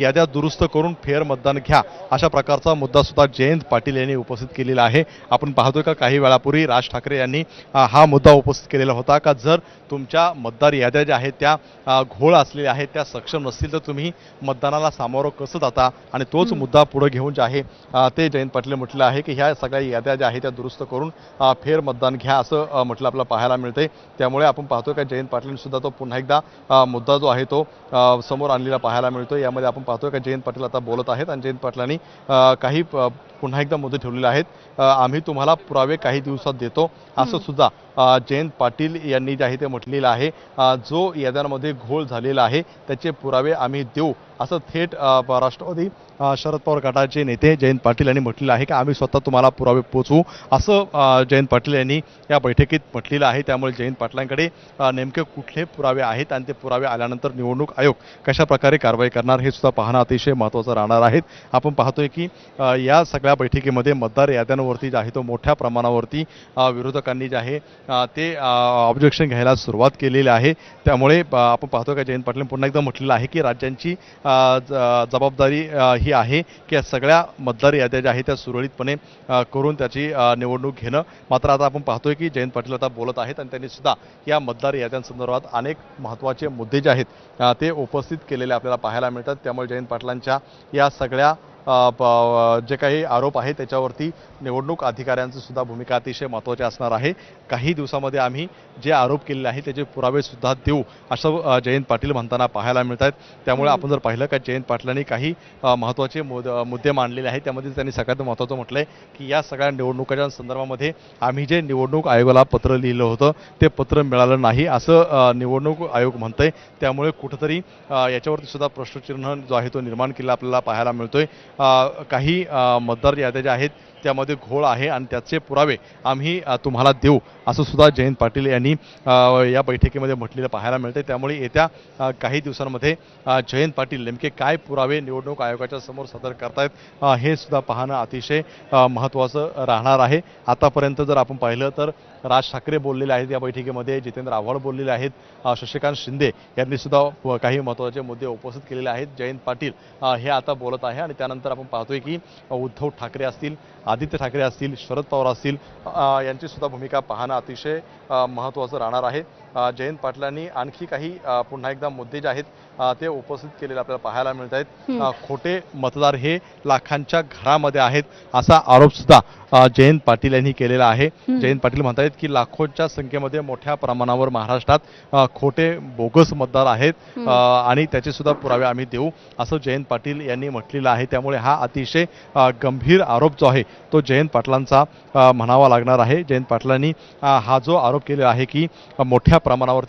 याद्या दुरुस्त करून फेर मतदान घ्या अशा प्रकारचा मुद्दा सुद्धा जयंत पाटील यांनी उपस्थित केलेला आहे। आपण पाहतोय का काही वेळापूर्वी राज ठाकरे यांनी हा मुद्दा उपस्थित केलेला होता का जर तुमच्या मतदार याद्या ज्या आहेत त्या घोळ असलेल्या आहेत, त्या सक्षम नसतील तर तुम्ही मतदानाला सामोरं कसं जाता, आणि तोच मुद्दा पुढे घेऊन जे आहे ते जयंत पाटील म्हटलं आहे की ह्या सगळ्या याद्या ज्या आहेत त्या दुरुस्त करून फेर मतदान घ्या असं म्हटलं आपल्याला पाहायला मिळते। त्यामुळे आपण पाहतोय का जयंत पाटील सुद्धा तो पुन्हा एकदा मुद्दा जो आहे तो समोर आणलेला पाहायला मिळतो। यामध्ये आपण पाहतोय का जयंत पाटील आता बोलत आहेत आणि जयंत पाटलांनी काही पुन्हा एकदा मुद्दे ठेवलेले आहेत। आम्ही तुम्हाला पुरावे काही दिवसात देतो असं सुद्धा जयंत पाटील यांनी जे आहे ते म्हटलेलं आहे। जो याद्यांमध्ये घोळ झालेला आहे त्याचे पुरावे आम्ही देऊ असं थेट राष्ट्रवादी शरद पवार गटाचे नेते जयंत पाटील यांनी म्हटलेलं आहे की आम्ही स्वतः तुम्हाला पुरावे पोचवू असं जयंत पाटील यांनी या बैठकीत म्हटलेलं आहे। त्यामुळे जयंत पाटलांकडे नेमके कुठले पुरावे आहेत आणि ते पुरावे आल्यानंतर निवडणूक आयोग कशा प्रकारे कारवाई करणार हे सुद्धा पाहणं अतिशय महत्त्वाचं राहणार आहे। आपण पाहतोय की या सगळ्या बैठकीमध्ये मतदार याद्यांवरती जे आहे तो मोठ्या प्रमाणावरती विरोधकांनी जे आहे ते ऑब्जेक्शन घ्यायला सुरुवात केलेली आहे। त्यामुळे आपण पाहतोय का जयंत पाटील पुन्हा एकदा म्हटलेलं आहे की राज्यांची जबाबदारी ही आहे की या सगळ्या मतदार याद्या ज्या आहेत त्या सुरळीतपणे करून त्याची निवडणूक घेणं। मात्र आता आपण पाहतोय की जयंत पाटील आता बोलत आहेत आणि त्यांनी सुद्धा या मतदार याद्यांसंदर्भात अनेक महत्त्वाचे मुद्दे जे आहेत ते उपस्थित केलेले आपल्याला पाहायला मिळतात। त्यामुळे जयंत पाटलांच्या या सगळ्या जे काही आरोप आहेत त्याच्यावरती निवडणूक अधिकाऱ्यांची सुद्धा भूमिका अतिशय महत्त्वाची असणार आहे। काही दिवसामध्ये आम्ही जे आरोप केलेले आहेत त्याचे पुरावे सुद्धा देऊ असं जयंत पाटील म्हणताना पाहायला मिळत आहेत। त्यामुळे आपण जर पाहिलं का जयंत पाटलांनी काही महत्त्वाचे मुद्दे मांडलेले आहेत, त्यामध्ये त्यांनी सगळ्यात महत्त्वाचं म्हटलंय की या सगळ्या निवडणुकाच्या संदर्भामध्ये आम्ही जे निवडणूक आयोगाला पत्र लिहिलं होतं ते पत्र मिळालं नाही असं निवडणूक आयोग म्हणतंय। त्यामुळे कुठंतरी याच्यावरती सुद्धा प्रश्नचिन्ह जो आहे तो निर्माण केला आपल्याला पाहायला मिळतोय। काही मतदार याद्या ज्या आहेत त्यामध्ये घोळ आहे आणि त्याचे पुरावे आम्ही तुम्हाला देऊ असं सुद्धा जयंत पाटील यांनी या बैठकीमध्ये म्हटलेलं पाहायला मिळते। त्यामुळे येत्या काही दिवसांमध्ये जयंत पाटील नेमके काय पुरावे निवडणूक आयोगाच्या समोर सादर करतायत हे सुद्धा पाहणं अतिशय महत्त्वाचं राहणार आहे। आतापर्यंत जर आपण पाहिलं तर राज ठाकरे बोललेले आहेत या बैठकीमध्ये, जितेंद्र आव्हाड बोललेले आहेत, शशिकांत शिंदे यांनी सुद्धा काही महत्त्वाचे मुद्दे उपस्थित केलेले आहेत। जयंत पाटील हे आता बोलत आहे आणि त्यानंतर आपण पाहतोय की उद्धव ठाकरे असतील, आदित्य ठाकरे असतील, शरद पवार असतील यांची सुद्धा भूमिका पाहणं अतिशय महत्त्वाचं राहणार आहे। जयंत पाटलांनी आणखी काही पुन्हा एकदा मुद्दे जे आहेत ते उपस्थित केलेले आपल्याला पाहायला मिळत आहेत। खोटे मतदार हे लाखांच्या घरामध्ये आहेत असा आरोप सुद्धा जयंत पाटील यांनी केलेला आहे। जयंत पाटील म्हणतात की लाखोंच्या संख्येमध्ये मोठ्या प्रमाणावर महाराष्ट्रात खोटे बोगस मतदार आहेत आणि त्याचे सुद्धा पुरावे आम्ही देऊ असं जयंत पाटील यांनी म्हटलेलं आहे। त्यामुळे हा अतिशय गंभीर आरोप जो आहे तो जयंत पाटलांचा म्हणावा लागणार आहे। जयंत पाटलांनी हा जो आरोप केलेला आहे की मोठ्या प्रमाणावरती